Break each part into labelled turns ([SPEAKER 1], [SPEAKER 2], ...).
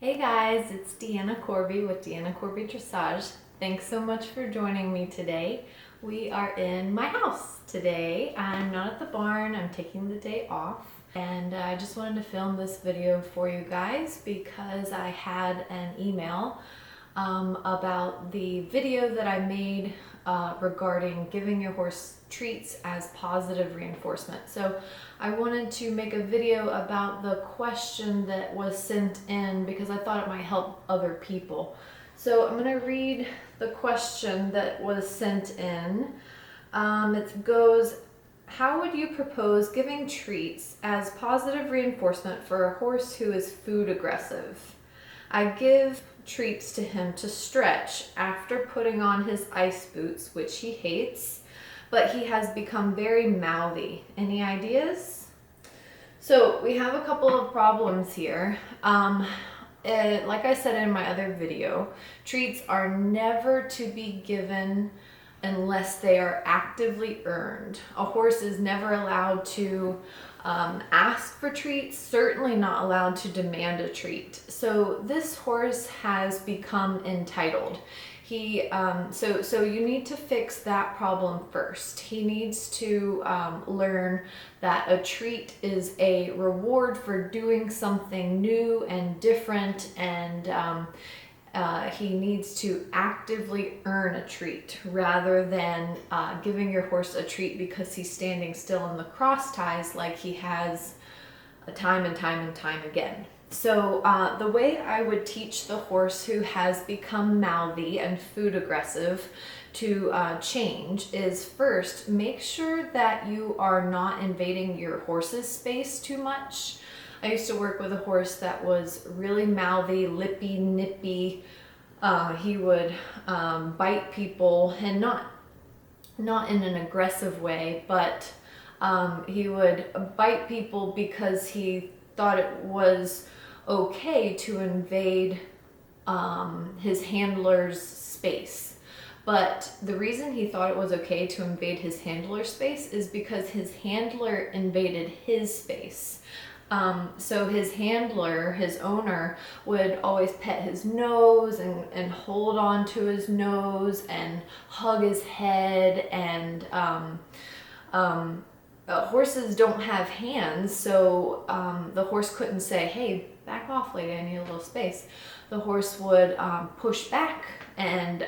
[SPEAKER 1] Hey guys, it's Deanna Corby with Deanna Corby Dressage. Thanks so much for joining me today. We are in my house today. I'm not at the barn, I'm taking the day off. And I just wanted to film this video for you guys because I had an email about the video that I made regarding giving your horse treats as positive reinforcement. So I wanted to make a video about the question that was sent in because I thought it might help other people. So I'm going to read the question that was sent in. It goes, how would you propose giving treats as positive reinforcement for a horse who is food aggressive? I give treats to him to stretch after putting on his ice boots, which he hates, but he has become very mouthy. Any ideas? So we have a couple of problems here. Like I said in my other video, treats are never to be given unless they are actively earned. A horse is never allowed to ask for treats, certainly not allowed to demand a treat. So this horse has become entitled. So you need to fix that problem first. He needs to learn that a treat is a reward for doing something new and different, and he needs to actively earn a treat rather than giving your horse a treat because he's standing still in the cross ties like he has time and time and time again. So the way I would teach the horse who has become mouthy and food aggressive to change is first, make sure that you are not invading your horse's space too much. I used to work with a horse that was really mouthy, lippy, nippy. He would bite people, and not in an aggressive way, but he would bite people because he thought it was okay to invade his handler's space. But the reason he thought it was okay to invade his handler's space is because his handler invaded his space. So his handler, his owner, would always pet his nose and hold on to his nose and hug his head, and horses don't have hands, so the horse couldn't say, hey, back off lady, I need a little space. The horse would push back and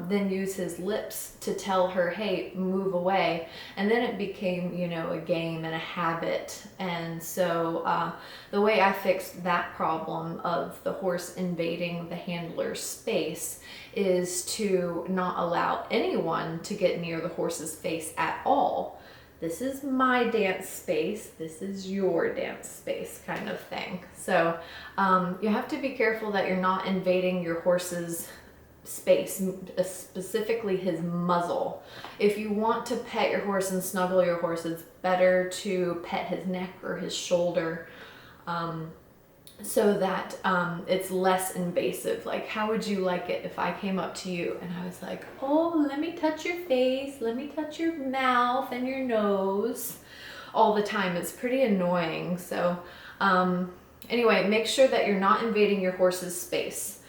[SPEAKER 1] then use his lips to tell her, hey, move away. And then it became, a game and a habit. And so the way I fixed that problem of the horse invading the handler's space is to not allow anyone to get near the horse's face at all. This is my dance space, this is your dance space, kind of thing. So you have to be careful that you're not invading your horse's space, specifically his muzzle. If you want to pet your horse and snuggle your horse, it's better to pet his neck or his shoulder, so that it's less invasive. Like, how would you like it if I came up to you and I was like, oh, let me touch your face, let me touch your mouth and your nose all the time? It's pretty annoying. So anyway, make sure that you're not invading your horse's space.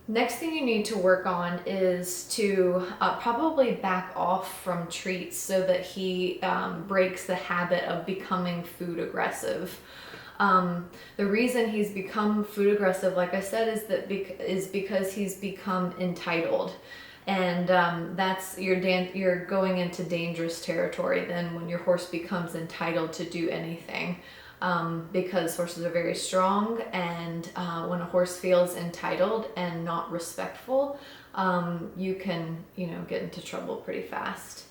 [SPEAKER 1] Next thing you need to work on is to probably back off from treats so that he breaks the habit of becoming food aggressive. The reason he's become food aggressive, like I said, is because he's become entitled, and you're going into dangerous territory then when your horse becomes entitled to do anything, because horses are very strong, and when a horse feels entitled and not respectful, you can get into trouble pretty fast.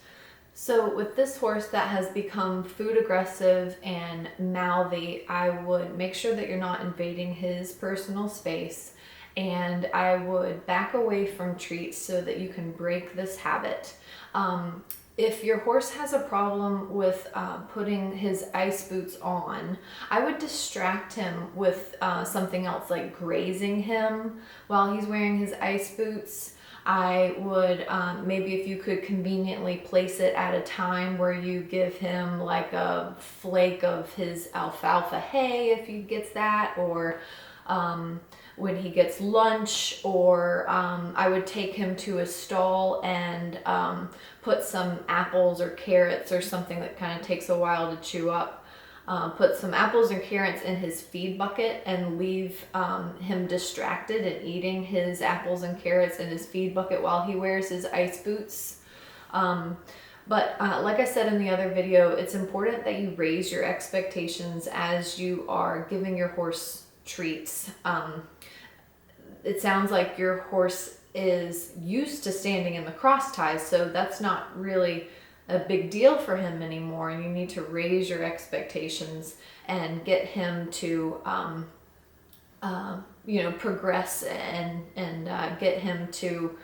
[SPEAKER 1] So with this horse that has become food aggressive and mouthy, I would make sure that you're not invading his personal space, and I would back away from treats so that you can break this habit. If your horse has a problem with putting his ice boots on, I would distract him with something else, like grazing him while he's wearing his ice boots. I would, maybe if you could conveniently place it at a time where you give him like a flake of his alfalfa hay if he gets that, or when he gets lunch, or I would take him to a stall and put some apples or carrots or something that kind of takes a while to chew up. Put some apples or carrots in his feed bucket and leave him distracted and eating his apples and carrots in his feed bucket while he wears his ice boots. But like I said in the other video, it's important that you raise your expectations as you are giving your horse treats. It sounds like your horse is used to standing in the cross ties, so that's not really a big deal for him anymore. You need to raise your expectations and get him to progress and get him to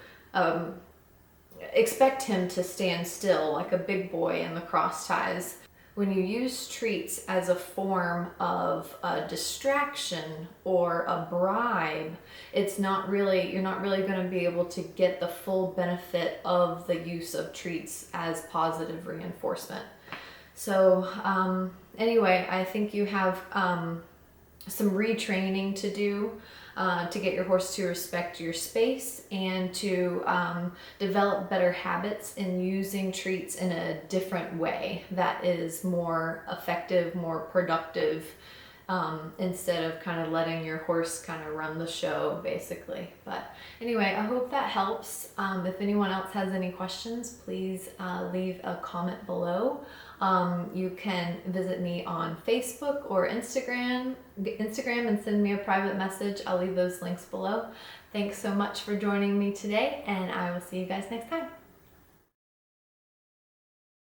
[SPEAKER 1] expect him to stand still like a big boy in the cross ties. When you use treats as a form of a distraction or a bribe, you're not really going to be able to get the full benefit of the use of treats as positive reinforcement. So anyway, I think you have some retraining to do to get your horse to respect your space and to develop better habits in using treats in a different way that is more effective, more productive, instead of kind of letting your horse kind of run the show, basically. But anyway, I hope that helps. If anyone else has any questions, please leave a comment below. You can visit me on Facebook or Instagram and send me a private message. I'll leave those links below. Thanks so much for joining me today, and I will see you guys next time.